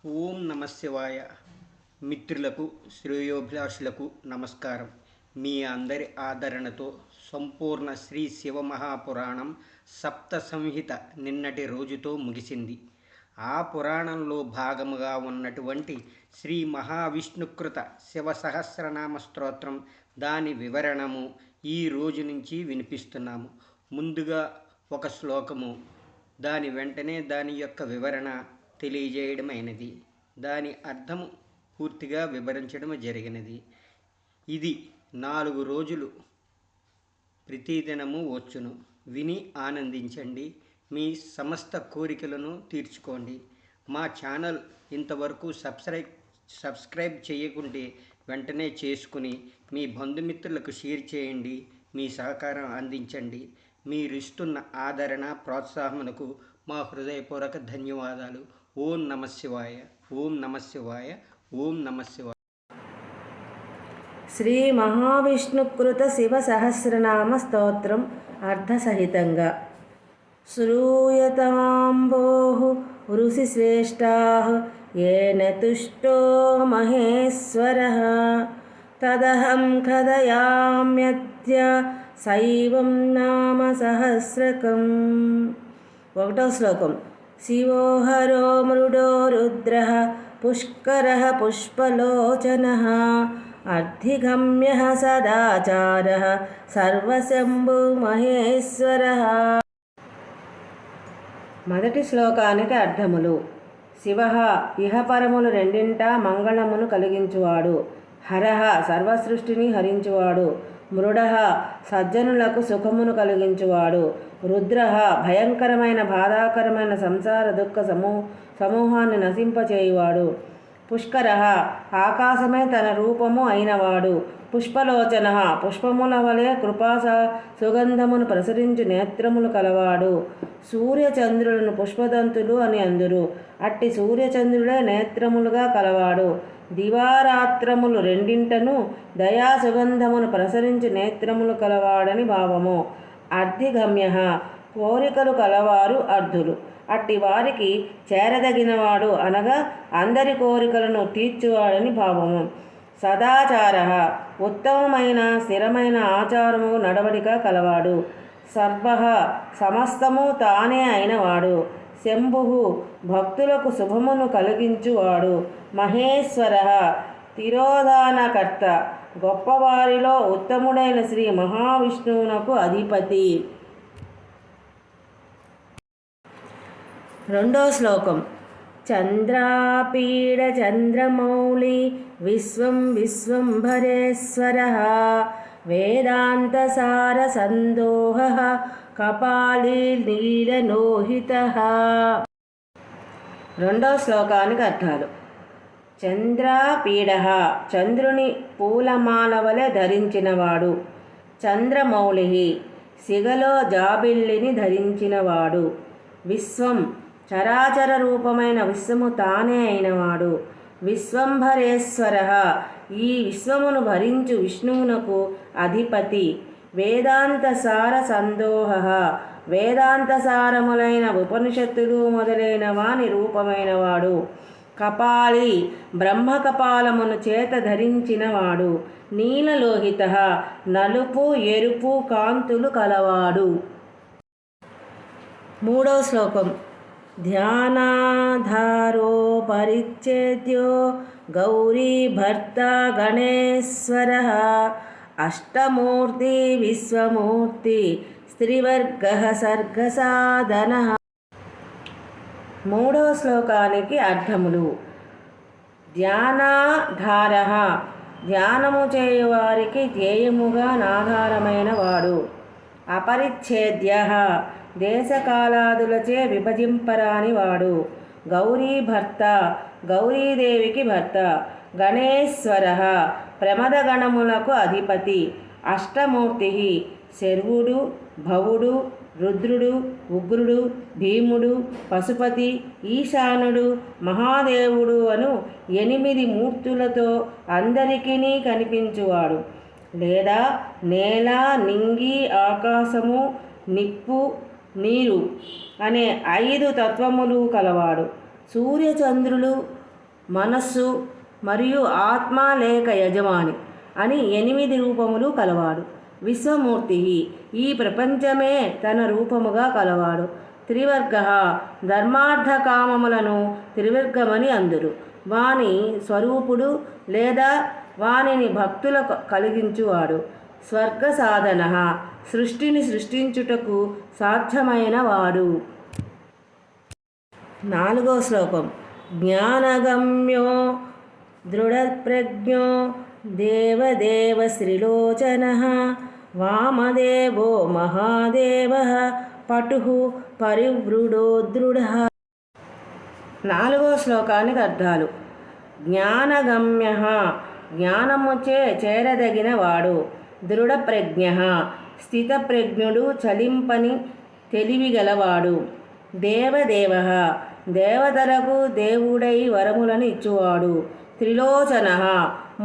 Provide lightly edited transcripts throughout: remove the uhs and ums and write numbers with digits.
ఓం నమ శివాయ. మిత్రులకు శ్రేయోభిలాషులకు నమస్కారం. మీ అందరి ఆదరణతో సంపూర్ణ శ్రీ శివమహాపురాణం సప్త సంహిత నిన్నటి రోజుతో ముగిసింది. ఆ పురాణంలో భాగముగా ఉన్నటువంటి శ్రీ మహావిష్ణుకృత శివ సహస్రనామ స్తోత్రం, దాని వివరణము ఈ రోజు నుంచి వినిపిస్తున్నాము. ముందుగా ఒక శ్లోకము, దాని వెంటనే దాని యొక్క వివరణ తెలియజేయడమైనది. దాని అర్థము పూర్తిగా వివరించడం జరిగినది. ఇది 4 రోజులు ప్రతిదినము వచ్చును. విని ఆనందించండి. మీ సమస్త కోరికలను తీర్చుకోండి. మా ఛానల్ ఇంతవరకు సబ్స్క్రైబ్ చేయకుంటే వెంటనే చేసుకుని మీ బంధుమిత్రులకు షేర్ చేయండి. మీ సహకారం అందించండి. మీరిస్తున్న ఆదరణ ప్రోత్సాహమునకు మా హృదయపూర్వక ధన్యవాదాలు. ఓం నమ శివాయ. ఓం నమ శివాయ. ఓం నమ శివాయ. శ్రీ మహావిష్ణుకృత శివ సహస్రనామ స్తోత్రం అర్థసహితంగా. శ్రూయతాంబోః ఋషిశ్రేష్టాః येन तुष्टो महेश्वरः तदहं कथयाम्यद्य शैवं नाम सहस्रकम्. ఒకటో శ్లోకం. శివో హరో మృడో రుద్రః పుష్కరః పుష్పలోచనః అర్థిగమ్యః సదాచారః సర్వశంభు మహేశ్వరః. మొదటి శ్లోకానికి అర్థములు. శివ ఇహపరములు రెండింటా మంగళమును కలిగించువాడు. హరః సర్వసృష్టిని హరించువాడు. మృడః సజ్జనులకు సుఖమును కలిగించువాడు. రుద్రః భయంకరమైన బాధాకరమైన సంసార దుఃఖ సమూహాన్ని నశింపచేయువాడు. పుష్కరః ఆకాశమే తన రూపము అయినవాడు. పుష్పలోచనః పుష్పముల వలె కృపా సుగంధమును ప్రసరించు నేత్రములు కలవాడు. సూర్యచంద్రులను పుష్పదంతులు అని అందురు. అట్టి సూర్యచంద్రులే నేత్రములుగా కలవాడు. దివారాత్రములు రెండింటను దయా సుగంధమును ప్రసరించు నేత్రములు కలవాడని భావము. అర్థిగమ్యః కోరికలు కలవారు అర్థులు. అట్టి వారికి చేరదగినవాడు అనగా అందరి కోరికలను తీర్చువాడని భావము. సదాచారః ఉత్తమమైన స్థిరమైన ఆచారము నడవడిక కలవాడు. సర్వః సమస్తము తానే అయినవాడు. శంభుః భక్తులకు శుభమును కలిగించువాడు. మహేశ్వరః తిరోధానకర్త గొప్పవారిలో ఉత్తముడైన శ్రీ మహావిష్ణువునకు అధిపతి. రెండో శ్లోకం. చంద్రాపీడ చంద్రమౌళి విశ్వం విశ్వంభరేశ్వరః వేదాంతసార సందోహః కపాలీ నీలలోహితః. రెండో శ్లోకానికి అర్థాలు. చంద్రాపీడ చంద్రుని పూలమాల వలె ధరించినవాడు. చంద్రమౌళి సిగలో జాబిల్లిని ధరించినవాడు. విశ్వం చరాచర రూపమైన విశ్వము తానే అయినవాడు. విశ్వంభరేశ్వరః ఈ విశ్వమును భరించు విష్ణువునకు అధిపతి. వేదాంతసార సందోహః వేదాంతసారములైన ఉపనిషత్తులు మొదలైన వాని రూపమైనవాడు. కపాలి బ్రహ్మకపాలమును చేత ధరించినవాడు. నీలలోహితః నలుపు ఎరుపు కాంతులు కలవాడు. మూడో శ్లోకం. ధ్యానాధారో పరిచ్ఛేద్యో గౌరీ భర్త గణేశ్వరః అష్టమూర్తి విశ్వమూర్తి స్త్రీవర్గః సర్గసాధనః. మూడో శ్లోకానికి అర్థములు. ధ్యానాధారః ధ్యానము చేయువారికి ధ్యేయముగా నాధారమైన వాడు. అపరిచ్ఛేద్యః దేశకాలాదులచే విభజింపరాని వాడు. గౌరీ భర్త గౌరీదేవికి భర్త. గణేశ్వరః ప్రమదగణములకు అధిపతి. అష్టమూర్తి శర్వుడు భవుడు రుద్రుడు ఉగ్రుడు భీముడు పశుపతి ఈశానుడు మహాదేవుడు అను 8 మూర్తులతో అందరికీ కనిపించువాడు. లేదా నేల నింగి ఆకాశము నిప్పు నీరు అనే 5 తత్వములు కలవాడు. సూర్యచంద్రులు మనస్సు మరియు ఆత్మ లేక యజమాని అని 8 రూపములు కలవాడు. విశ్వమూర్తి ఈ ప్రపంచమే తన రూపముగా కలవాడు. త్రివర్గ ధర్మార్థ కామములను త్రివర్గమని అందురు. వాని స్వరూపుడు లేదా వానిని భక్తులకు కలిగించువాడు. స్వర్గ సాధన సృష్టిని సృష్టించుటకు సాధ్యమైన వాడు. 4వ శ్లోకం. జ్ఞానగమ్యో దృఢప్రజ్ఞో దేవదేవ శ్రీలోచనః వామదేవో మహాదేవః పటుః పరివృడో దృఢః. 4వ శ్లోకానికి అర్థాలు. జ్ఞానగమ్యః జ్ఞానముచే చేరదగిన వాడు. దృఢప్రజ్ఞః స్థితప్రజ్ఞుడు, చలింపని తెలివిగలవాడు. దేవదేవః దేవతలకు దేవుడై వరములను ఇచ్చువాడు. త్రిలోచనః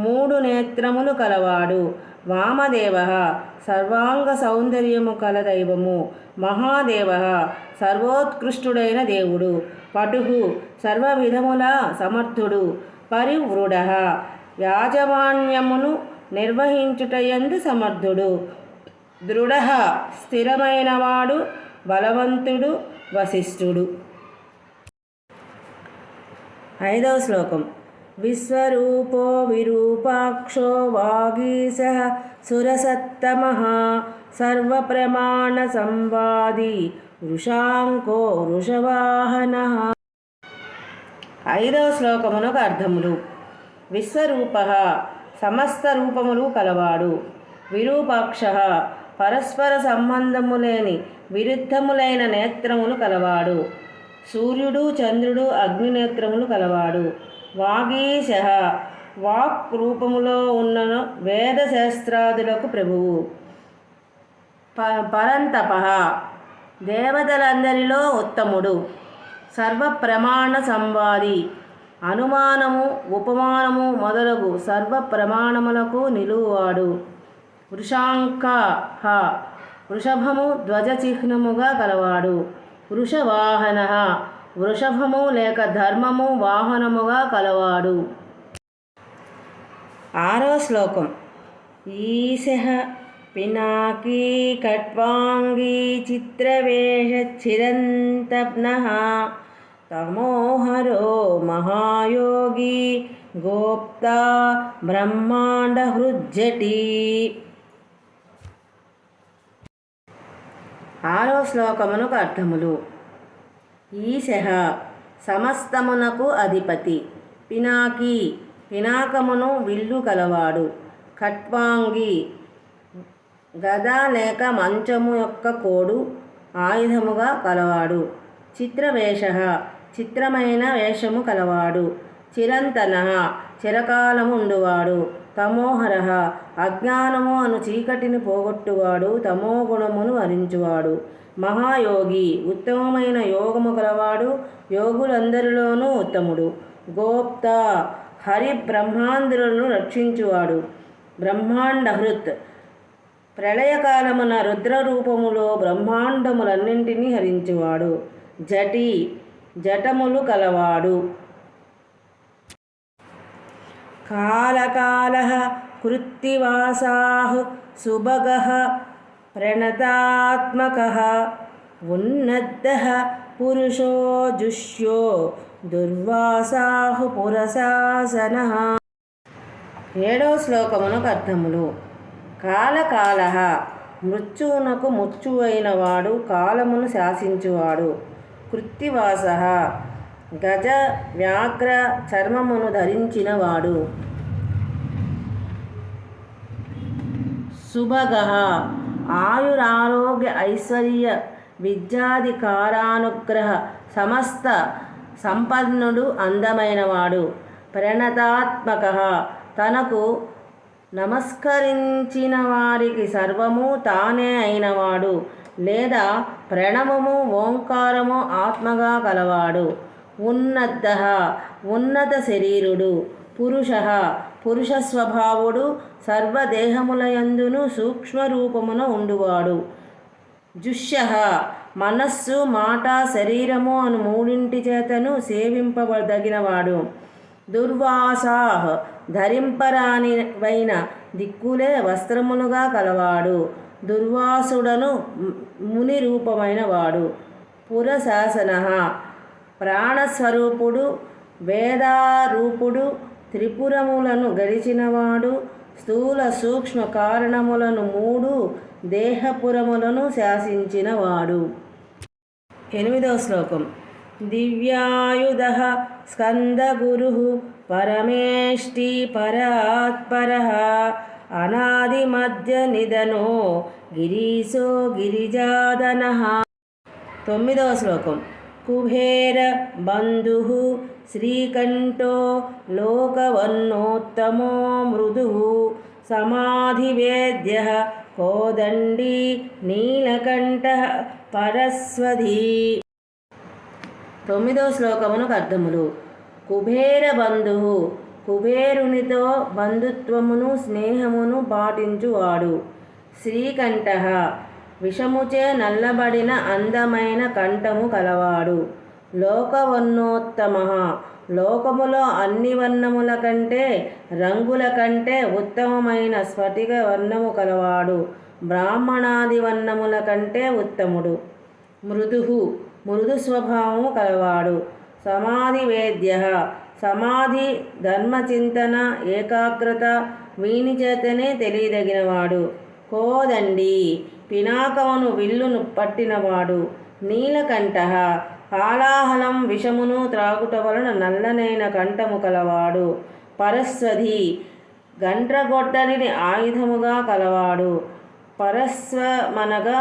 3 నేత్రములు కలవాడు. వామదేవః సర్వాంగ సౌందర్యము కల దైవము. మహాదేవః సర్వోత్కృష్టుడైన దేవుడు. పటుః సర్వవిధముల సమర్థుడు. పరివృడః యాజమాన్యమును నిర్వహించుటయందు సమర్థుడు. దృఢః స్థిరమైనవాడు, బలవంతుడు, వశిష్ఠుడు. 5వ శ్లోకం. విశ్వరూపో విరూపాక్షో వాగీశః సురసత్తమః సర్వప్రమాణ సంవాది వృషాంకో వృషవాహనః. 5వ శ్లోకమునకు అర్థములు. విశ్వరూపః సమస్త రూపములు కలవాడు. విరూపాక్షః పరస్పర సంబంధము లేని విరుద్ధములైన నేత్రములు కలవాడు. సూర్యుడు, చంద్రుడు, అగ్నినేత్రములు కలవాడు. వాగీశః వాక్ రూపములో ఉన్న వేద శాస్త్రాదులకు ప్రభువు. పరంతపః దేవతలందరిలో ఉత్తముడు. సర్వప్రమాణ సంవాది అనుమానము, ఉపమానము మొదలగు సర్వ ప్రమాణములకు నిలువువాడు. వృషాంకః వృషభము ధ్వజ చిహ్నముగా కలవాడు. వృషవాహనః వృషభము లేక ధర్మము వాహనముగా కలవాడు. 6వ శ్లోకం. ఈశః పినాకీ ఖట్వాంగీ చిత్రవేష చిరంతప్నః తమోహరో మహాయోగి గోప్తా బ్రహ్మాండ హృజ్జటి. 6వ శ్లోకమునకు అర్థములు. ఈశః సమస్తమునకు అధిపతి. పినాకి పినాకమును విల్లు కలవాడు. ఖట్వాంగి గద లేక మంచము యొక్క కోడు ఆయుధముగా కలవాడు. చిత్రవేషః చిత్రమైన వేషము కలవాడు. చిరంతనః చిరకాలము ఉండువాడు. తమోహరః అజ్ఞానము అను చీకటిని పోగొట్టువాడు, తమోగుణమును హరించువాడు. మహాయోగి ఉత్తమమైన యోగము కలవాడు, యోగులందరిలోనూ ఉత్తముడు. గోప్త హరి బ్రహ్మాండులను రక్షించువాడు. బ్రహ్మాండహృత్ ప్రళయకాలమున రుద్రరూపములో బ్రహ్మాండములన్నింటినీ హరించువాడు. జటి జటములు కలవాడు. కాలకాలః కృత్తివాసాః సుభగః ప్రణతాత్మకః ఉన్నద్దః పురుషో జుష్యో దుర్వాసాః పురశాసనః. 7వ శ్లోకమునకు అర్థములు. కాలకాలః మృత్యువునకు ముత్యువైన వాడు, కాలమును శాసించువాడు. కృత్తివాసః గజ వ్యాఘ్ర చర్మమును ధరించినవాడు. సుభగః ఆయురారోగ్య ఐశ్వర్య విద్యాధికారానుగ్రహ సమస్త సంపన్నుడు, అందమైనవాడు. ప్రణతాత్మకః తనకు నమస్కరించిన వారికి సర్వము తానే అయినవాడు లేదా ప్రణవము ఓంకారము ఆత్మగా కలవాడు. ఉన్నద్దః ఉన్నత శరీరుడు. పురుషః పురుష స్వభావుడు, సర్వదేహములయందును సూక్ష్మరూపమున ఉండువాడు. జుష్యః మనస్సు, మాట, శరీరము అను మూడింటి చేతను సేవింపదగినవాడు. దుర్వాసాః ధరింపరానివైన దిక్కులే వస్త్రములుగా కలవాడు. దుర్వాసుడను ముని రూపమైన వాడు. పురశాసనః ప్రాణస్వరూపుడు, వేదారూపుడు, త్రిపురములను గడిచినవాడు, స్థూల సూక్ష్మ కారణములను మూడు దేహపురములను శాసించినవాడు. 8వ శ్లోకం. దివ్యాయుధః స్కందగురుః పరమేష్టి పరాత్పరః అనాదిమధ్య నిధనో గిరీశో గిరిజాదనః. 9వ శ్లోకం. కుబేర బంధుః శ్రీకంఠో లోకవన్నోత్తమో మృదుః సమాధివేద్యః కోదండీ నీలకంఠః పరస్వధీ. 9వ శ్లోకమునకు అర్థములు. కుబేర బంధువు కుబేరునితో బంధుత్వమును స్నేహమును పాటించువాడు. శ్రీకంఠః విషముచే నల్లబడిన అందమైన కంఠము కలవాడు. లోకవర్ణోత్తమః లోకములో అన్ని వర్ణముల కంటే రంగుల కంటే ఉత్తమమైన స్ఫటిక వర్ణము కలవాడు. బ్రాహ్మణాది వర్ణముల కంటే ఉత్తముడు. మృదుః మృదు స్వభావము కలవాడు. సమాధివేద్యః సమాధి ధర్మచింతన ఏకాగ్రత వీని చేతనే తెలియదగినవాడు. కోదండి పినాకమును విల్లును పట్టినవాడు. నీలకంఠః కాలాహలం విషమును త్రాగుట వలన నల్లనైన కంఠము కలవాడు. పరస్వధి గండ్రగొడ్డలిని ఆయుధముగా కలవాడు. పరస్వమనగా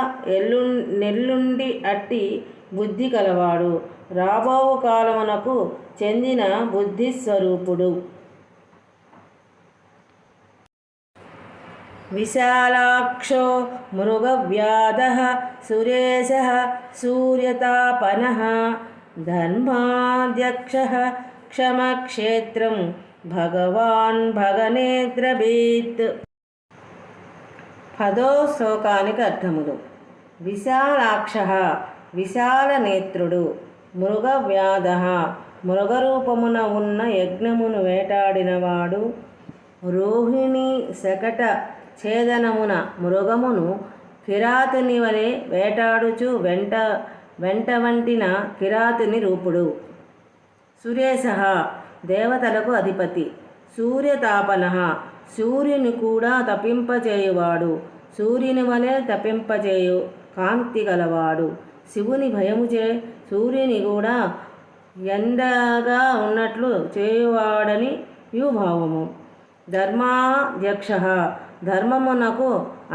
నెల్లుండి అట్టి బుద్ధి కలవాడు. రాబోవు కాలమునకు చెందిన బుద్ధిస్వరూపుడు. విశాలాక్షో మృగవ్యాధః సురేశः సూర్యతాపనః ధర్మాధ్యక్షः క్షమక్షేత్రం భగవాన్ భగనేత్రభీత్. 10వ శ్లోకానికి అర్థములు. విశాలాక్షః విశాల నేత్రుడు. మృగవ్యాధః మృగరూపమున ఉన్న యజ్ఞమును వేటాడినవాడు. రోహిణి శకట ఛేదనమున మృగమును కిరాతుని వలె వేటాడుచు వెంట వంటిన కిరాతుని రూపుడు. సురేశః దేవతలకు అధిపతి. సూర్యతాపనః సూర్యుని కూడా తపింపచేయువాడు. సూర్యుని వలె తపింపచేయు కాంతి గలవాడు. శివుని భయముచే సూర్యుని కూడా ఎండగా ఉన్నట్లు చేయువాడని యుభావము. ధర్మాధ్యక్షః ధర్మమునకు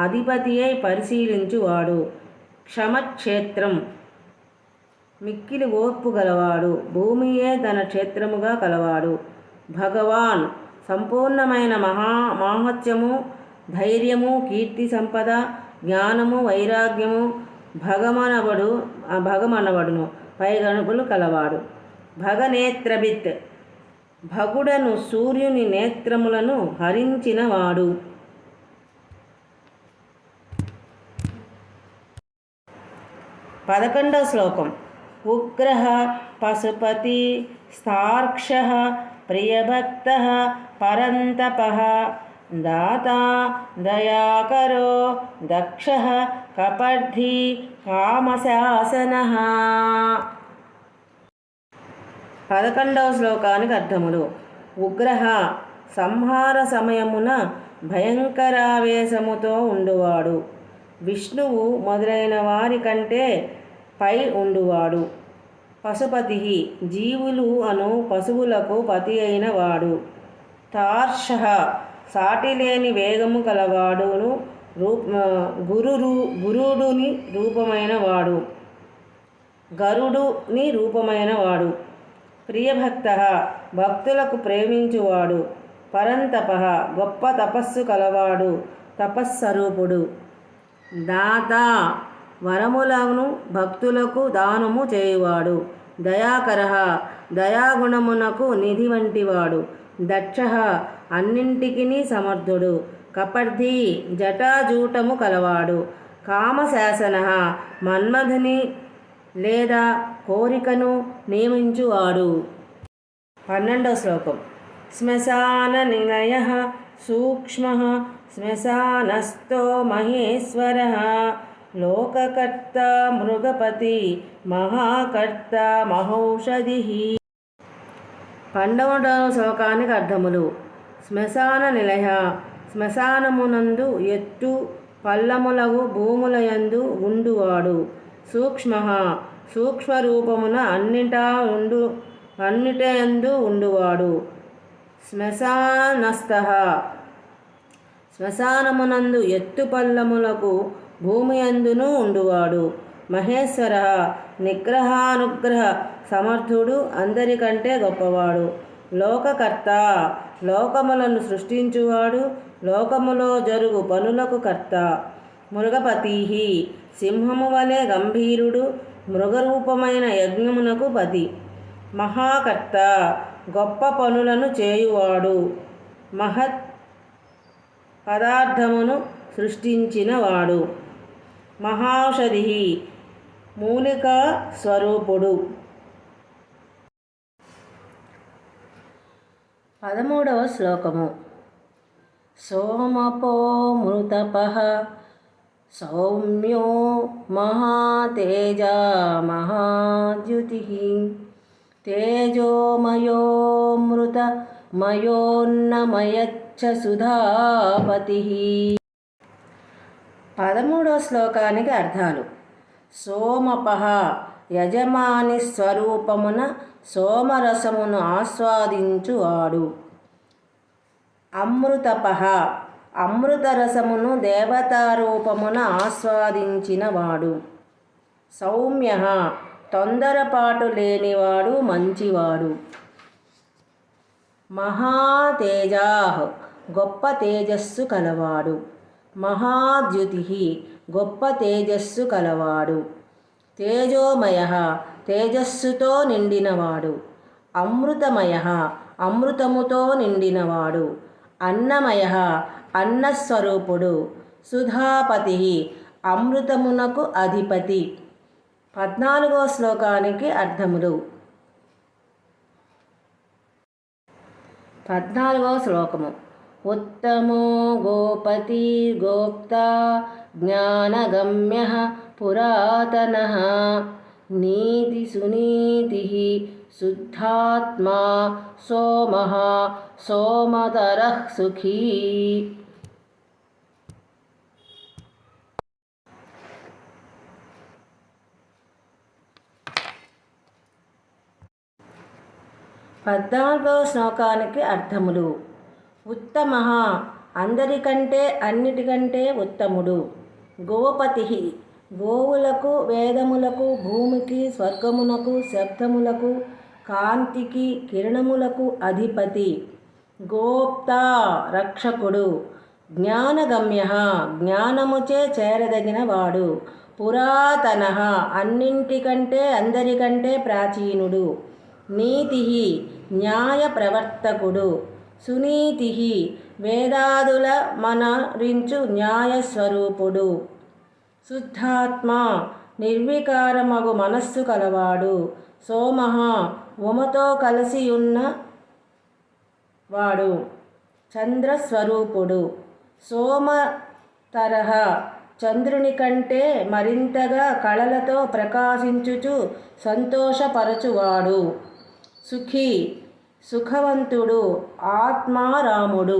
అధిపతి అయి పరిశీలించువాడు. క్షమక్షేత్రం మిక్కిలి ఓర్పు గలవాడు. భూమియే తన క్షేత్రముగా కలవాడు. భగవాన్ సంపూర్ణమైన మాహత్యము, ధైర్యము, కీర్తి సంపద, జ్ఞానము, వైరాగ్యము భగమనబడును పైగణుపులు కలవాడు. భగనేత్రభిత్ భగుడను సూర్యుని నేత్రములను హరించినవాడు. 11వ శ్లోకం. ఉగ్రః పశుపతి స్థార్క్షః ప్రియభక్తః పరంతపః దాతా దయాకరో దక్షః కపర్ధి కామశాసనః. 11వ శ్లోకానికి అర్థములు. ఉగ్రః సంహార సమయమున భయంకరావేశముతో ఉండువాడు. విష్ణువు మొదలైన వారి కంటే పై ఉండువాడు. పశుపతి జీవులు అను పశువులకు పతి అయిన వాడు. తార్షః సాటిలేని వేగము కలవాడును గురుడుని రూపమైన వాడు. గరుడుని రూపమైన వాడు. ప్రియభక్తః భక్తులకు ప్రేమించువాడు. పరంతపః గొప్ప తపస్సు కలవాడు, తపస్వరూపుడు. దాత వరములను భక్తులకు దానము చేయువాడు. దయాకరః దయాగుణమునకు నిధి వంటివాడు. దక్షః అన్నింటికిని సమర్థుడు. కపర్ధి జటాజూటము కలవాడు. కామశాసనః మన్మధుని లేదా కోరికను నియమించువాడు. 12వ శ్లోకం. శ్మశాననిలయః సూక్ష్మః శ్మశానస్థో మహేశ్వరः లోకకర్త మృగపతి మహాకర్త మహౌషధిః. 12వ శ్లోకానికి అర్థములు. శ్మశాన నిలయ శ్మశానమునందు ఎత్తు పల్లములగు భూములయందు ఉండువాడు. సూక్ష్మ సూక్ష్మరూపమున అన్నిటయందు ఉండువాడు. శ్మశానస్థ శ్మశానమునందు ఎత్తు పల్లములకు భూమియందును ఉండువాడు. మహేశ్వర నిగ్రహానుగ్రహ సమర్థుడు, అందరికంటే గొప్పవాడు. లోకకర్త లోకములను సృష్టించువాడు, లోకములో జరుగు పనులకు కర్త. మృగపతి సింహము వలె గంభీరుడు, మృగరూపమైన యజ్ఞమునకు పతి. మహాకర్త గొప్ప పనులను చేయువాడు, మహత్ పదార్థమును సృష్టించినవాడు. మహౌషధి మూలికా స్వరూపుడు. 13వ శ్లోకము. సోమపో మృతపః సౌమ్యో మహాతేజా మహాద్యుతిః తేజోమయోమృతమయోన్నమయచ్చ సుధాపతిః. 13వ శ్లోకానికి అర్థాలు. సోమపః యజమాని స్వరూపమున సోమరసమును ఆస్వాదించువాడు. అమృతపః అమృతరసమును దేవతారూపమున ఆస్వాదించినవాడు. సౌమ్య తొందరపాటు లేనివాడు, మంచివాడు. మహాతేజా గొప్ప తేజస్సు కలవాడు. మహాద్యుతి గొప్ప తేజస్సు కలవాడు. తేజోమయ తేజస్సుతో నిండినవాడు. అమృతమయ అమృతముతో నిండినవాడు. అన్నమయ అన్నస్వరూపుడు. సుధాపతి అమృతమునకు అధిపతి. 14వ శ్లోకానికి అర్థములు. 14వ శ్లోకము. ఉత్తమో గోపతి గోప్తా జ్ఞానగమ్యః పురాతనః నీతి సునీతిః శుద్ధాత్మా సోమః సోమతరః సుఖీ. 14వ శ్లోకానికి అర్థములు. ఉత్తమ అందరికంటే అన్నిటికంటే ఉత్తముడు. గోపతి గోవులకు, వేదములకు, భూమికి, స్వర్గమునకు, శబ్దములకు, కాంతికి, కిరణములకు అధిపతి. గోప్తా రక్షకుడు. జ్ఞానగమ్య జ్ఞానముచే చేరదగినవాడు. పురాతన అన్నింటికంటే అందరికంటే ప్రాచీనుడు. నీతి న్యాయ ప్రవర్తకుడు. సునీతి వేదాదుల మనరించు న్యాయస్వరూపుడు. శుద్ధాత్మ నిర్వికారమగు మనస్సు కలవాడు. సోమ ఉమతో కలిసి ఉన్న వాడు. చంద్రస్వరూపుడు. సోమతరః చంద్రుని కంటే మరింతగా కళలతో ప్రకాశించుచు సంతోషపరచువాడు. సుఖీ సుఖవంతుడు. ఆత్మారాముడు.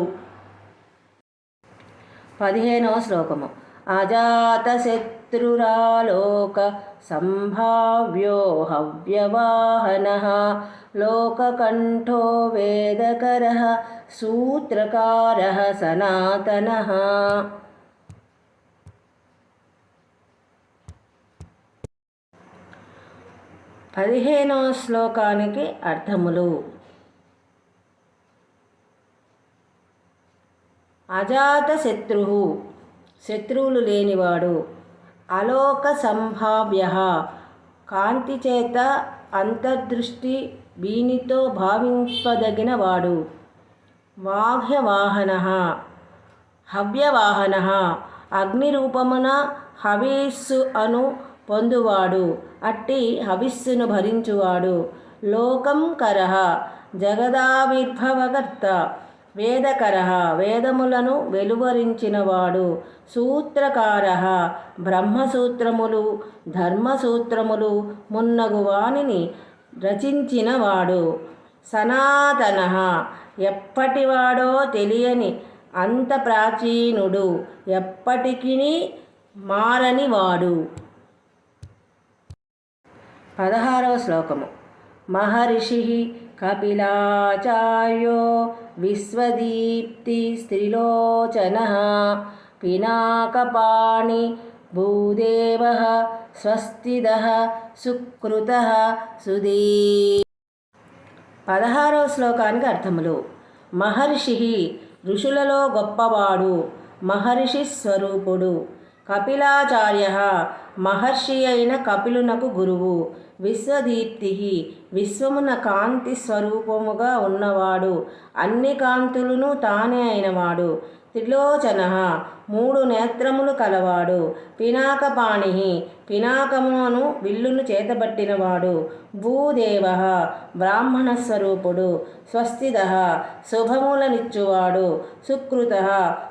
15వ శ్లోకము. అజాతశత్రురాలోక సంభావ్యో హవ్యవాహనః లోకకంఠో వేదకరః సూత్రకారః సనాతనః. 15వ శ్లోకానికి అర్థములు. అజాతశత్రు శత్రువులు లేనివాడు. అలోక సంభావ్య కాంతి చేత అంతర్దృష్టి వీనితో భావింపదగినవాడు. వాహ్యవాహన హవ్యవాహన అగ్నిరూపమున హవిస్సు అను పొందువాడు. అట్టి హవిస్సును భరించువాడు. లోకం కరః జగదావిర్భవకర్త. వేదకర వేదములను వెలువరించినవాడు. సూత్రకార బ్రహ్మసూత్రములు ధర్మసూత్రములు మున్నగు వానిని రచించినవాడు. సనాతన ఎప్పటివాడో తెలియని అంత ప్రాచీనుడు, ఎప్పటికీ మారనివాడు. 16వ శ్లోకము. మహర్షి కపిలాచార్యో విశ్వదీప్తి స్త్రిలోచన పినాకపాణి భూదేవ స్వస్తిద సుకృత సుదీ. 16వ శ్లోకానికి అర్థములు. మహర్షి ఋషులలో గొప్పవాడు, మహర్షి స్వరూపుడు. కపిలాచార్య మహర్షి అయిన కపిలునకు గురువు. విశ్వదీప్తి విశ్వమున కాంతి స్వరూపముగా ఉన్నవాడు, అన్ని కాంతులను తానే అయినవాడు. త్రిలోచన 3 నేత్రములు కలవాడు. పినాకపాణి పినాకమును విల్లును చేతబట్టినవాడు. భూదేవ బ్రాహ్మణ స్వరూపుడు. స్వస్తిద శుభములనిచ్చువాడు. సుకృత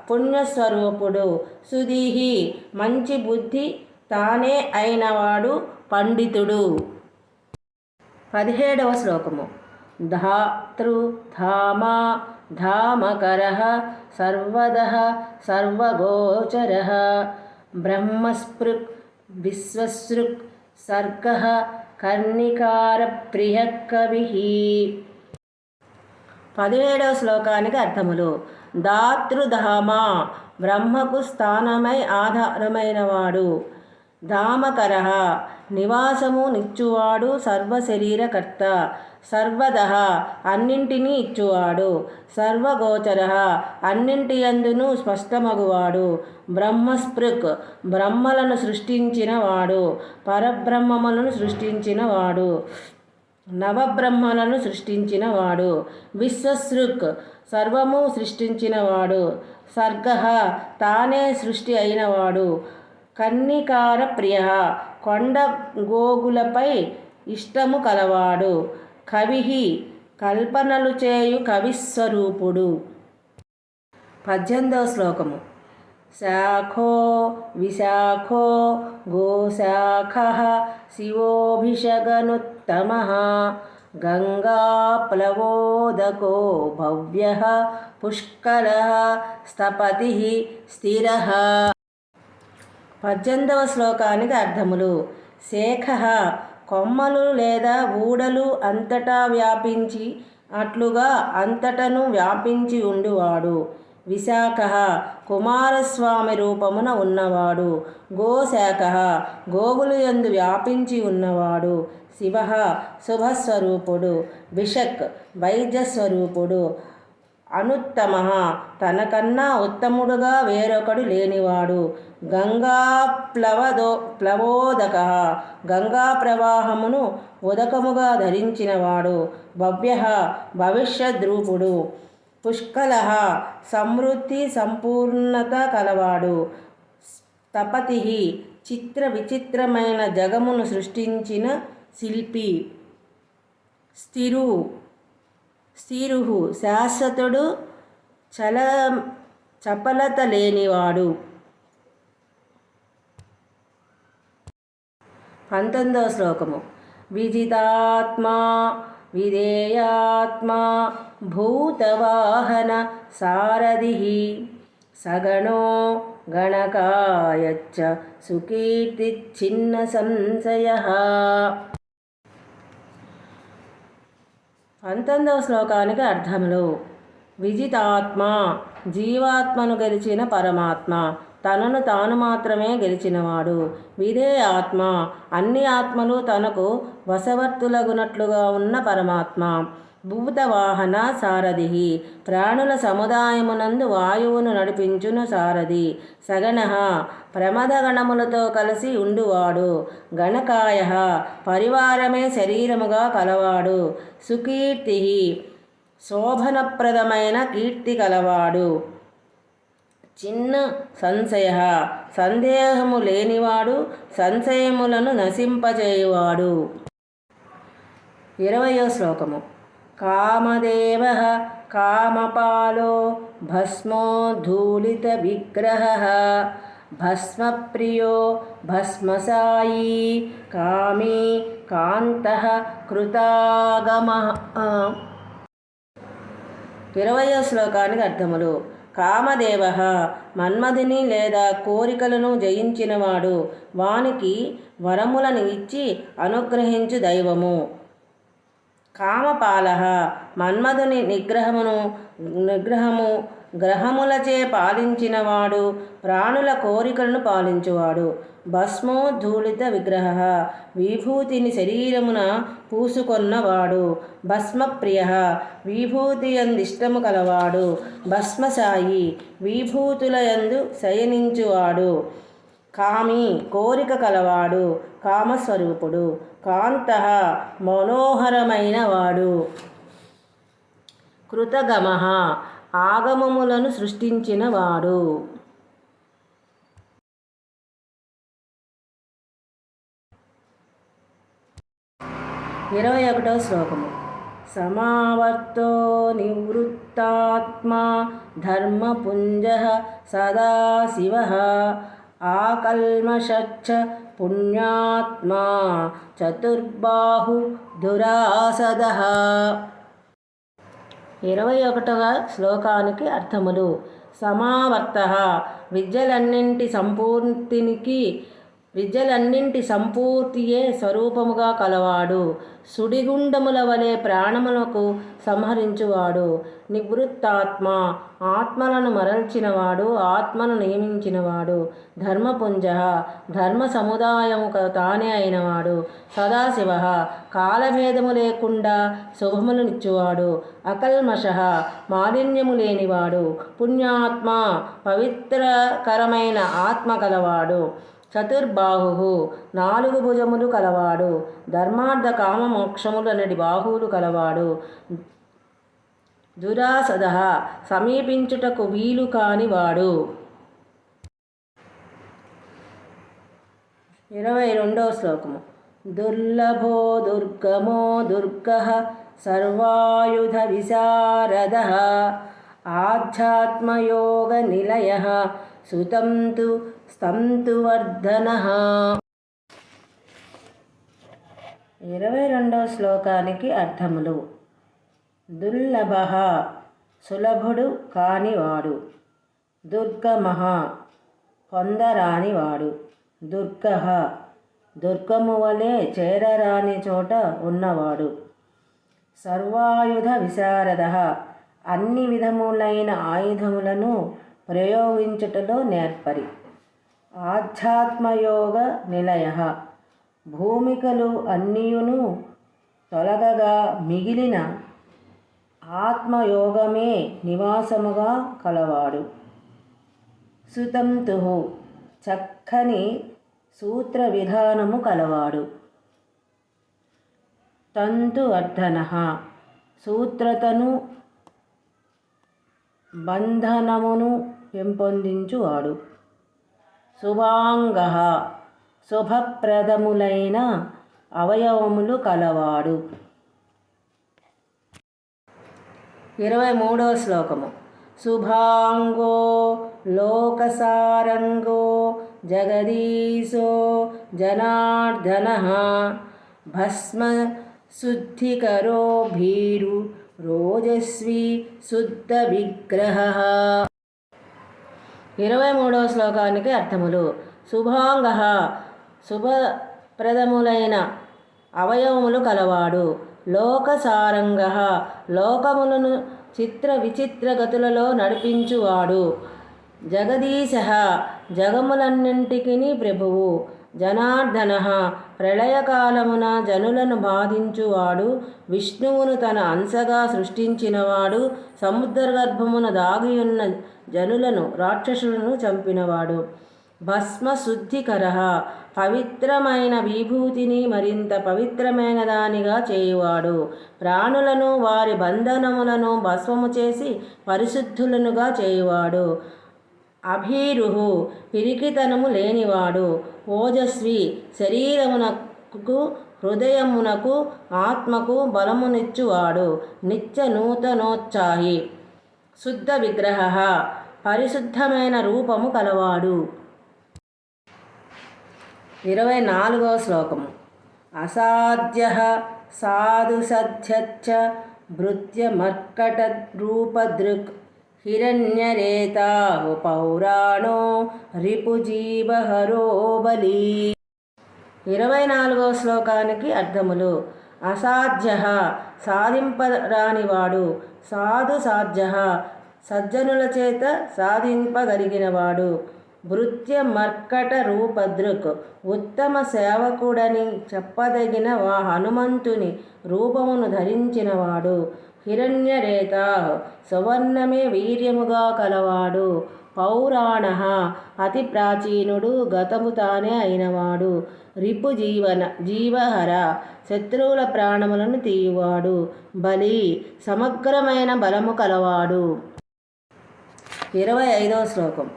పుణ్యస్వరూపుడు. సుధీహి మంచి బుద్ధి తానే అయినవాడు, పండితుడు. 17వ శ్లోకము. ధాతృధామ ధామకర సర్వద సర్వగోచర బ్రహ్మస్పృక్ విశ్వసృక్ సర్గ కర్ణికార ప్రియ కవి. 17వ శ్లోకానికి అర్థములు. దాతృధామ బ్రహ్మకు స్థానమై ఆధారమైనవాడు. ధామకర నివాసము నిచ్చువాడు, సర్వశరీరకర్త. సర్వద అన్నింటినీ ఇచ్చువాడు. సర్వగోచర అన్నింటియందును స్పష్టమగువాడు. బ్రహ్మస్పృక్ బ్రహ్మలను సృష్టించినవాడు, పరబ్రహ్మములను సృష్టించినవాడు, నవబ్రహ్మలను సృష్టించినవాడు. విశ్వసృక్ సర్వము సృష్టించినవాడు. సర్గ తానే సృష్టి అయినవాడు. కన్నికార ప్రియ కొండ గోగులపై ఇష్టము కలవాడు. కవి కల్పనలు చేయు కవిస్వరూపుడు. 18వ శ్లోకము. శాఖో విశాఖో గోశాఖ శివోభిషగనుత్తమ గంగాప్లవోదకో భవ్య పుష్కల స్థపతి స్థిర. 18వ శ్లోకానికి అర్థములు. శేఖ కొమ్మలు లేదా ఊడలు అంతటా వ్యాపించి అట్లుగా అంతటను వ్యాపించి ఉండువాడు. విశాఖ కుమారస్వామి రూపమున ఉన్నవాడు. గోశాఖ గోవులు యందు వ్యాపించి ఉన్నవాడు. శివ శుభస్వరూపుడు. విషక్ వైద్యస్వరూపుడు. అనుత్తమ తనకన్నా ఉత్తముడుగా వేరొకడు లేనివాడు. గంగా ప్లవోదక గంగా ప్రవాహమును ఉదకముగా ధరించినవాడు. భవ్య భవిష్యద్రూపుడు. పుష్కల సమృద్ధి సంపూర్ణత కలవాడు. స్థపతి చిత్ర విచిత్రమైన జగమును సృష్టించిన శిల్పి. స్థిరు శాశ్వతుడు, చపలత లేనివాడు. 19వ శ్లోకము. విజితాత్మా విధేయాత్మా భూతవాహన సారథి సగణో గణకాయచ్చ సుకీర్తిచ్ఛిన్న సంశయః. 19వ శ్లోకానికి అర్థములు. విజితాత్మ జీవాత్మను గెలిచిన పరమాత్మ, తనను తాను మాత్రమే గెలిచినవాడు. విధేయాత్మ అన్ని ఆత్మలు తనకు వశవర్తులగునట్లుగా ఉన్న పరమాత్మ. భూతవాహన సారథి ప్రాణుల సముదాయమునందు వాయువును నడిపించును సారథి. సగణ ప్రమదగణములతో కలిసి ఉండువాడు. గణకాయ పరివారమే శరీరముగా కలవాడు. సుకీర్తి శోభనప్రదమైన కీర్తి కలవాడు. చిన్న సంశయ సందేహము లేనివాడు, సంశయములను నశింపజేయువాడు. 20వ శ్లోకము. కామదేవః కామపాలో భస్మోద్ధూళితవిగ్రహः భస్మప్రియో భస్మసాయీ కామీ కాంతః కృతాగమః. 20వ శ్లోకానికి అర్థములు. కామదేవః మన్మధుని లేదా కోరికలను జయించినవాడు, వానికి వరములను ఇచ్చి అనుగ్రహించు దైవము. కామపాలః మన్మధుని నిగ్రహము గ్రహములచే పాలించినవాడు, ప్రాణుల కోరికలను పాలించువాడు. భస్మోద్ధూళిత విగ్రహ విభూతిని శరీరమున పూసుకొన్నవాడు. భస్మప్రియ విభూతి యందిష్టము కలవాడు. భస్మసాయి విభూతుల యందు శయనించువాడు. కామి కోరిక కలవాడు, కామస్వరూపుడు. కాంతః మనోహరమైన వాడు. కృతగమః ఆగమములను సృష్టించినవాడు. 21వ శ్లోకము. సమావర్తో నివృత్తాత్మా ధర్మపుంజః సదాశివః ఆకల్మషచ్చ పుణ్యాత్మా చతుర్బాహు దురాసదః. 21వ శ్లోకానికి అర్థములు. సమావర్తః విద్యలన్నింటి సంపూర్తియే స్వరూపముగా కలవాడు. సుడిగుండముల వలె ప్రాణములకు సంహరించువాడు. నివృత్తాత్మ ఆత్మలను మరల్చినవాడు, ఆత్మను నియమించినవాడు. ధర్మపుంజ ధర్మ సముదాయము తానే అయినవాడు. సదాశివ కాలభేదము లేకుండా శుభములనిచ్చువాడు. అకల్మష మాలిన్యము లేనివాడు. పుణ్యాత్మ పవిత్రకరమైన ఆత్మ కలవాడు. చతుర్బాహు 4 భుజములు కలవాడు. ధర్మార్థ కామ మోక్షములనడి బాహువులు కలవాడు. దురాసద సమీపించుటకు వీలు కానివాడు. 22వ శ్లోకము. దుర్లభో దుర్గమో దుర్గః సర్వాయుధ విశారదః ఆధ్యాత్మయోగ నిలయః సుతం తు స్థంతు వర్ధనః. 22వ శ్లోకానికి అర్థములు. దుర్లభః సులభుడు కానివాడు. దుర్గమః పొందరానివాడు. దుర్గః దుర్గము వలె చేరరాని చోట ఉన్నవాడు. సర్వాయుధ విశారదః అన్ని విధములైన ఆయుధములను ప్రయోగించుటలో నేర్పరి. ఆధ్యాత్మయోగ నిలయః భూమికలు అన్నియును తొలగగా మిగిలిన ఆత్మయోగమే నివాసముగా కలవాడు. సుతంతు చక్కని సూత్ర విధానము కలవాడు. తంతు వర్ధనః సూత్రతను బంధనమును పెంపొందించువాడు. శుభాంగః శుభప్రదములైన అవయవములు కలవాడు. 23వ శ్లోకము. శుభాంగో లోకసారంగో జగదీశో జనార్దనః భస్మ శుద్ధికరో భీరు రోజస్వి శుద్ధ విగ్రహః. 23వ శ్లోకానికి అర్థములు. శుభాంగః శుభప్రదములైన అవయవములు కలవాడు. లోకసారంగః లోకములను చిత్ర విచిత్ర గతులలో నడిపించువాడు. జగదీశః జగములన్నింటికి ప్రభువు. జనార్దనః ప్రళయకాలమున జనులను బాధించువాడు. విష్ణువును తన అంశగా సృష్టించినవాడు. సముద్రగర్భమున దాగియున్న జనులను రాక్షసులను చంపినవాడు. భస్మశుద్ధికరః పవిత్రమైన విభూతిని మరింత పవిత్రమైన దానిగా చేయువాడు. ప్రాణులను వారి బంధనములను భస్మము చేసి పరిశుద్ధులనుగా చేయువాడు. అభీరుహు పిరికితనము లేనివాడు. ఓజస్వి శరీరమునకు హృదయమునకు ఆత్మకు బలమునిచ్చువాడు. నిత్య నూతనోత్సాహి శుద్ధ విగ్రహ పరిశుద్ధమైన రూపము కలవాడు. 24వ శ్లోకము. అసాధ్య సాధు సధ్యచ్చ భృత్యమర్కటరూపదృక్ హిరణ్యరేతా పౌరాణో రిపుజీవహరో బలి. 24వ శ్లోకానికి అర్థములు. అసాధ్య సాధింపరానివాడు. సాధు సాధ్య సజ్జనుల చేత సాధింపగలిగినవాడు. భృత్య మర్కట రూపదృక్ ఉత్తమ సేవకుడని చెప్పదగిన హనుమంతుని రూపమును ధరించినవాడు. హిరణ్యరేత సువర్ణమే వీర్యముగా కలవాడు. పౌరాణ అతి ప్రాచీనుడు, గతము తానే అయినవాడు. రిపు జీవహర శత్రువుల ప్రాణములను తీయువాడు. బలి సమగ్రమైన బలము కలవాడు. 25వ శ్లోకం.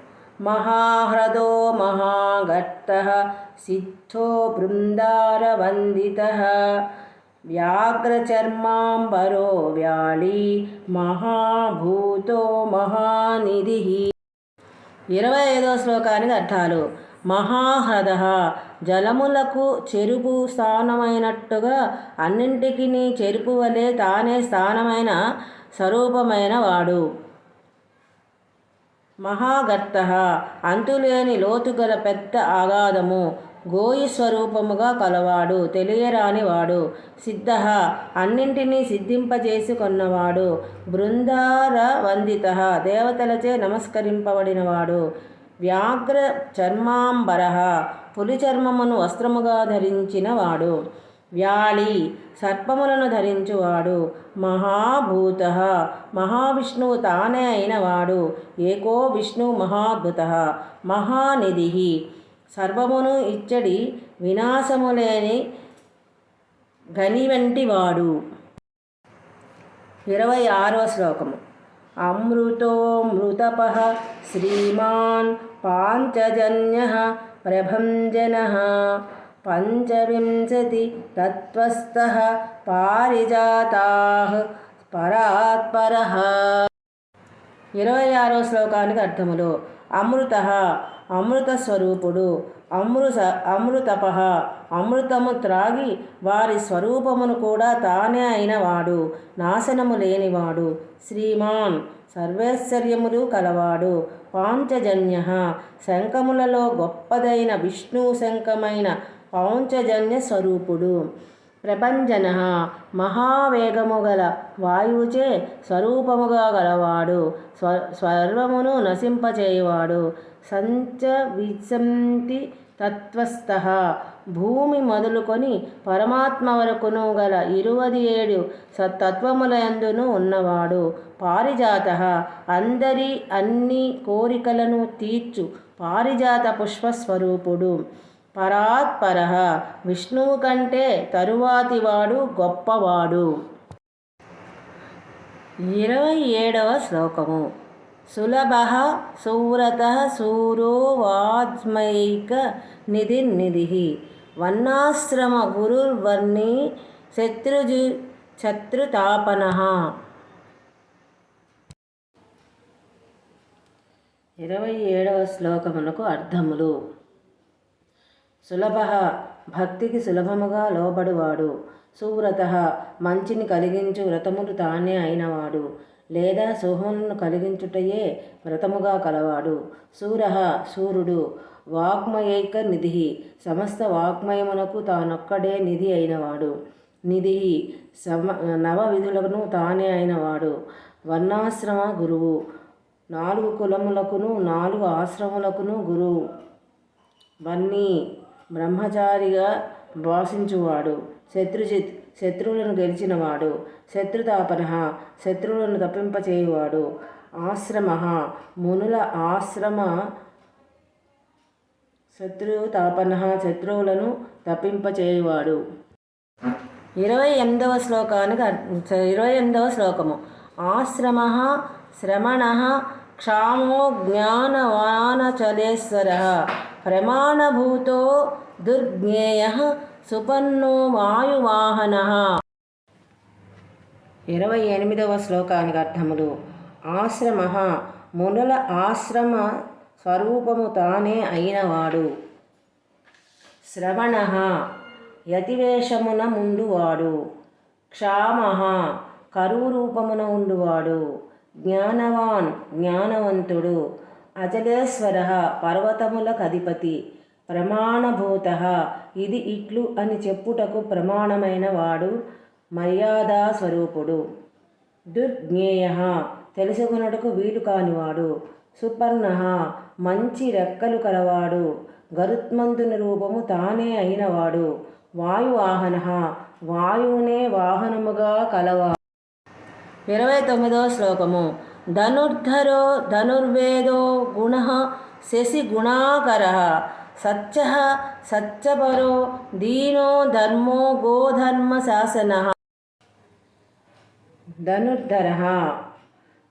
మహాహ్రదో మహాగర్తః సిద్ధో బృందారవందితః వ్యాఘ్రచర్మాంబరో వ్యాళీ మహాభూతో మహానిధిః. 25వ శ్లోకానికి అర్థాలు. మహాహ్రద జలములకు చెరుపు స్థానమైనట్టుగా అన్నింటికి చెరుపు వలె తానే స్థానమైన స్వరూపమైన వాడు. మహాగర్త అంతులేని లోతుగల పెద్ద అగాధము గోయి స్వరూపముగా కలవాడు, తెలియరానివాడు. సిద్ధ అన్నింటినీ సిద్ధింపజేసుకొన్నవాడు. బృందార వందిత దేవతలచే నమస్కరింపబడినవాడు. వ్యాఘ్ర చర్మాంబర పులి చర్మమును వస్త్రముగా ధరించినవాడు. వ్యాళి సర్పములను ధరించువాడు. మహాభూత మహావిష్ణువు తానే అయినవాడు. ఏకో విష్ణు మహాద్భుత మహానిధి సర్వమును ఇచ్చడి వినాశము లేని గని వంటి వాడు. 26వ శ్లోకము. అమృతోమృతపః శ్రీమాన్ పాంచజన్యః ప్రభంజనః పంచవింశతి తత్వస్థః పారిజాతాః పరాత్పరః. 26వ శ్లోకానికి అర్థములు. అమృత అమృత స్వరూపుడు. అమృతపః అమృతము త్రాగి వారి స్వరూపమును కూడా తానే అయినవాడు, నాశనము లేనివాడు. శ్రీమాన్ సర్వైశ్వర్యములు కలవాడు. పాంచజన్య శంఖములలో గొప్పదైన విష్ణు శంఖమైన పాంచజన్య స్వరూపుడు. ప్రభంజన మహావేగము గల వాయువుచే స్వరూపముగా గలవాడు, సర్వమును నశింపచేయువాడు. సంచవిశంతి తత్వస్థః భూమి మొదలుకొని పరమాత్మ వరకును గల 27 తత్వములందును ఉన్నవాడు. పారిజాతః అందరి అన్ని కోరికలను తీర్చు పారిజాత పుష్పస్వరూపుడు. పరాత్పరః విష్ణువు కంటే తరువాతివాడు, గొప్పవాడు. 27వ శ్లోకము. సులభః సువ్రతః శూరో వాజ్మైక నిధిర్నిధిః వర్ణాశ్రమ గురుర్వర్ణి శత్రుతాపనః. 27వ శ్లోకమునకు అర్థములు. సులభ భక్తికి సులభముగా లోబడువాడు. సువ్రత మంచిని కలిగించు వ్రతములు తానే అయినవాడు, లేదా శుభములను కలిగించుటయే వ్రతముగా కలవాడు. శూర శూరుడు. వాగ్మయైక నిధి సమస్త వాగ్మయమునకు తానొక్కడే నిధి అయినవాడు. నిధి నవ విధులను తానే అయినవాడు. వర్ణాశ్రమ గురువు 4 కులములకును 4 ఆశ్రములకును గురువు. వన్నీ బ్రహ్మచారిగా భాషించువాడు. శత్రువులను గెలిచినవాడు. శత్రుతాపన శత్రువులను తప్పింపచేయువాడు. ఆశ్రమ మునుల ఆశ్రమ శత్రుతాపన శత్రువులను తప్పింపచేయువాడు. 28వ శ్లోకము. ఆశ్రమ శ్రమణ క్షామో జ్ఞానవానచలేశ్వర ప్రమాణభూతో దుర్జ్ఞేయ సుపర్ణో వాయువాహన. 28వ శ్లోకానికి అర్థములు. ఆశ్రమ మునుల ఆశ్రమ స్వరూపము తానే అయినవాడు. శ్రవణ యతివేషమున ముందువాడు. క్షామ కరువు రూపమున ఉండువాడు. జ్ఞానవాన్ జ్ఞానవంతుడు. అచలేశ్వర పర్వతములకు అధిపతి. ప్రమాణభూత ఇది ఇట్లు అని చెప్పుటకు ప్రమాణమైన వాడు. మర్యాదా స్వరూపుడు. దుర్జ్ఞేయ తెలుసుకున్నటకు వీలు కానివాడు. సుపర్ణ మంచి రెక్కలు కలవాడు. గరుత్మంతుని రూపము తానే అయినవాడు. వాయువాహన వాయువునే వాహనముగా కలవాడు. 29వ శ్లోకము. ధనుర్ధరో ధనుర్వేదో గుణ శశి గుణాకర. సత్య సత్యపరో దీనో ధర్మో గోధర్మ శాసన. ధనుర్ధర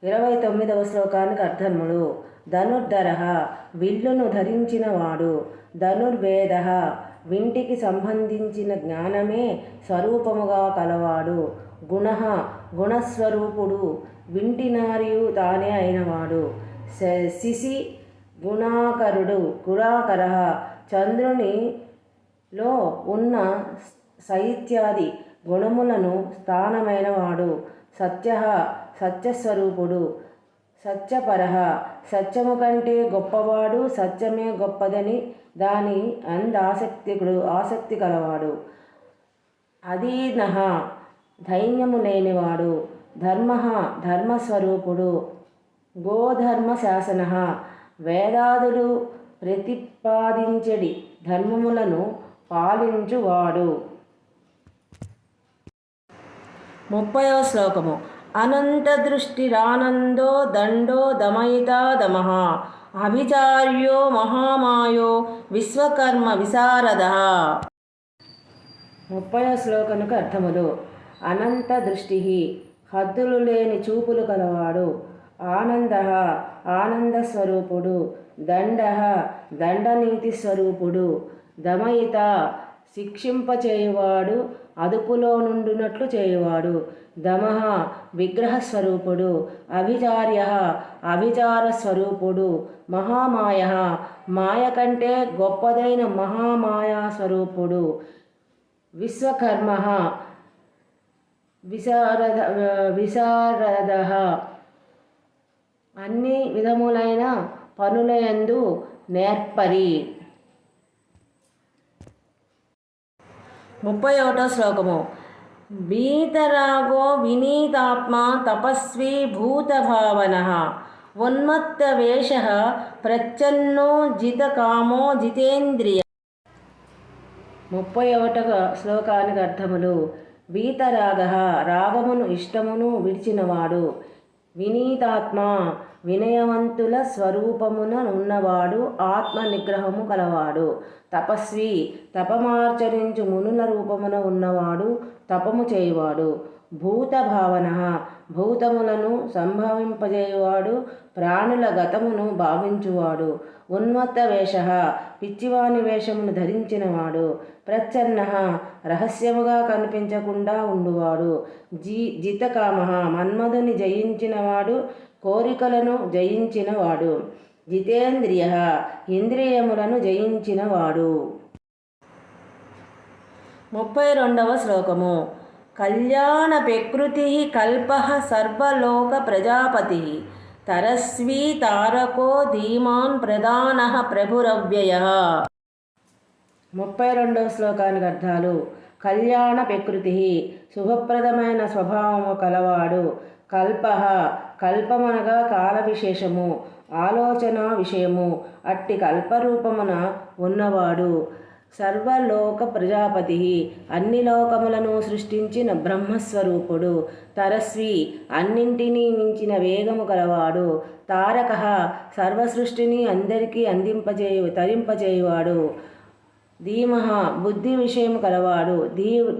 29వ శ్లోకానికి అర్థములు. ధనుర్ధర విల్లును ధరించినవాడు. ధనుర్వేద వింటికి సంబంధించిన జ్ఞానమే స్వరూపముగా కలవాడు. గుణ గుణస్వరూపుడు. వింటినారియు తానే అయినవాడు. శిశి గుణాకరుడు. గుణాకర చంద్రునిలో ఉన్న శైత్యాది గుణములను స్థానమైనవాడు. సత్య సత్యస్వరూపుడు. సత్యపర సత్యము కంటే గొప్పవాడు. సత్యమే గొప్పదని దాని ఆసక్తి కలవాడు. అధీన ధైర్యము లేనివాడు. ధర్మ ధర్మస్వరూపుడు. గోధర్మ శాసన వేదాదులు ప్రతిపాదించడి ధర్మములను పాలించువాడు. 30వ శ్లోకము. అనంతదృష్టిరానందో దండో దమయితా దమః. అభిచార్యో మహామాయో విశ్వకర్మ విశారద. 30వ శ్లోకముకు అర్థములు. అనంత దృష్టి హద్దులు లేని చూపులు కలవాడు. ఆనంద ఆనందస్వరూపుడు. దండ దండనీతి స్వరూపుడు. దమయిత శిక్షింపచేయువాడు. అదుపులో నుండునట్లు చేయువాడు. దమః విగ్రహస్వరూపుడు. అభిచార్య అభిచార స్వరూపుడు. మహామాయ మాయ కంటే గొప్పదైన మహామాయా స్వరూపుడు. విశ్వకర్మ విశారద అన్ని విధములైన పనులయందు నేర్పరి. 31వ శ్లోకము. వీతరాగో వినీతాత్మ తపస్వీ భూతభావన. ఉన్మత్తవేష ప్రచ్ఛన్నో జితకామో జితేంద్రియ. 31వ శ్లోకానికి అర్థములు. వీతరాగ రాగమును ఇష్టమును విడిచినవాడు. వినీతాత్మ వినయవంతుల స్వరూపమున ఉన్నవాడు. ఆత్మ నిగ్రహము కలవాడు. తపస్వి తపమాచరించు మునుల రూపమున ఉన్నవాడు. తపము చేయువాడు. భూత భావన భూతములను సంభవింపజేయువాడు. ప్రాణుల గతమును భావించువాడు. ఉన్మత్త వేష పిచ్చివాని వేషమును ధరించినవాడు. ప్రచ్ఛన్న రహస్యముగా కనిపించకుండా ఉండువాడు. జితకామ మన్మధుని జయించినవాడు. కోరికలను జయించినవాడు. జితేంద్రియ ఇంద్రియములను జయించినవాడు. 32వ శ్లోకము. కళ్యాణ ప్రకృతి కల్ప సర్వలోక ప్రజాపతి. తరస్వీ తారకో ధీమాన్ ప్రధాన ప్రభురవ్యయ. 32వ శ్లోకానికి అర్థాలు. కళ్యాణ ప్రకృతి శుభప్రదమైన స్వభావము కలవాడు. కల్ప కల్పమనగా కాల విశేషము, ఆలోచన విషయము. అట్టి కల్పరూపమున ఉన్నవాడు. సర్వలోక ప్రజాపతి అన్ని లోకములను సృష్టించిన బ్రహ్మస్వరూపుడు. తరస్వి అన్నింటినీ మించిన వేగము కలవాడు. తారక సర్వసృష్టిని అందరికీ తరింపజేయువాడు. ధీమః బుద్ధి విషయము కలవాడు.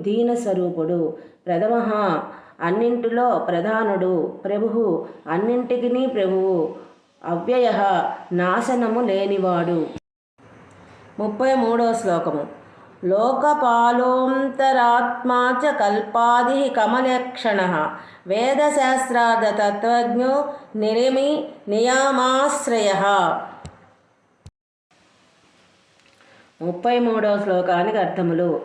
దీనస్వరూపుడు. ప్రథమః అన్నింటిలో ప్రధానుడు. ప్రభువు అన్నింటికి ప్రభువు. అవ్యయ నాశనము లేనివాడు. 33వ శ్లోకము. లోకపాలోంతరాత్మా చ కల్పాది కమలక్షణ వేదశాస్త్రార్థతత్వజ్ఞో నిరిమి నియమాశ్రయ. 33వ శ్లోకానికి అర్థములు.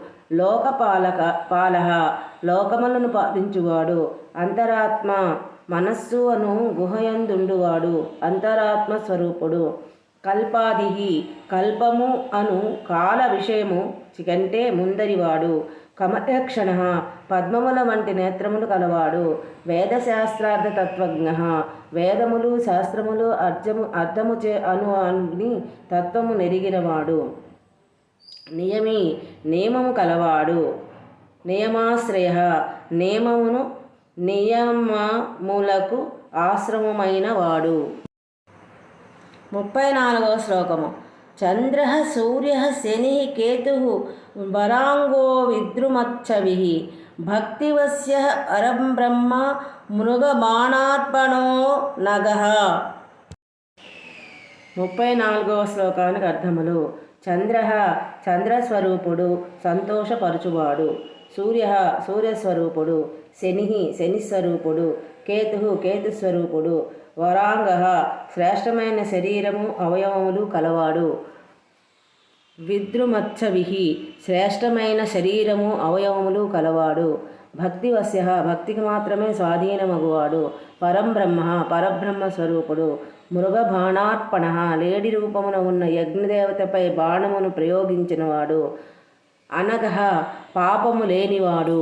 పాలహ లోకములను పాలించువాడు. అంతరాత్మ మనస్సు అను గుహయందుండువాడు అంతరాత్మ స్వరూపుడు. కల్పాది కల్పము అను కాల విషయము కంటే ముందరివాడు. కమలక్షణ పద్మముల వంటి నేత్రములు కలవాడు. వేదశాస్త్రార్థ తత్వజ్ఞ వేదములు శాస్త్రములు అర్థము అని తత్వము నెరిగినవాడు. నియమము కలవాడు. నియమాశ్రయ నియమములకు ఆశ్రమమైన వాడు. 34వ శ్లోకము. చంద్ర సూర్య శని కేతు వరాంగో విద్రుమచ్చవి భక్తివస్య పరబ్రహ్మ మృగబాణార్పణో నగ. 34వ శ్లోకానికి అర్థములు. చంద్రస్వరూపుడు సంతోషపరచువాడు. సూర్యస్వరూపుడు. శనిస్వరూపుడు. కేతుస్వరూపుడు. వరాంగ శ్రేష్టమైన శరీరము అవయవములు కలవాడు. విద్రుమచ్చవి శ్రేష్టమైన శరీరము అవయవములు కలవాడు. భక్తివస్య భక్తికి మాత్రమే స్వాధీనమగువాడు. పరబ్రహ్మ స్వరూపుడు. మృగబాణార్పణ లేడి రూపమున ఉన్న యజ్ఞదేవతపై బాణమును ప్రయోగించినవాడు. అనగ పాపము లేనివాడు.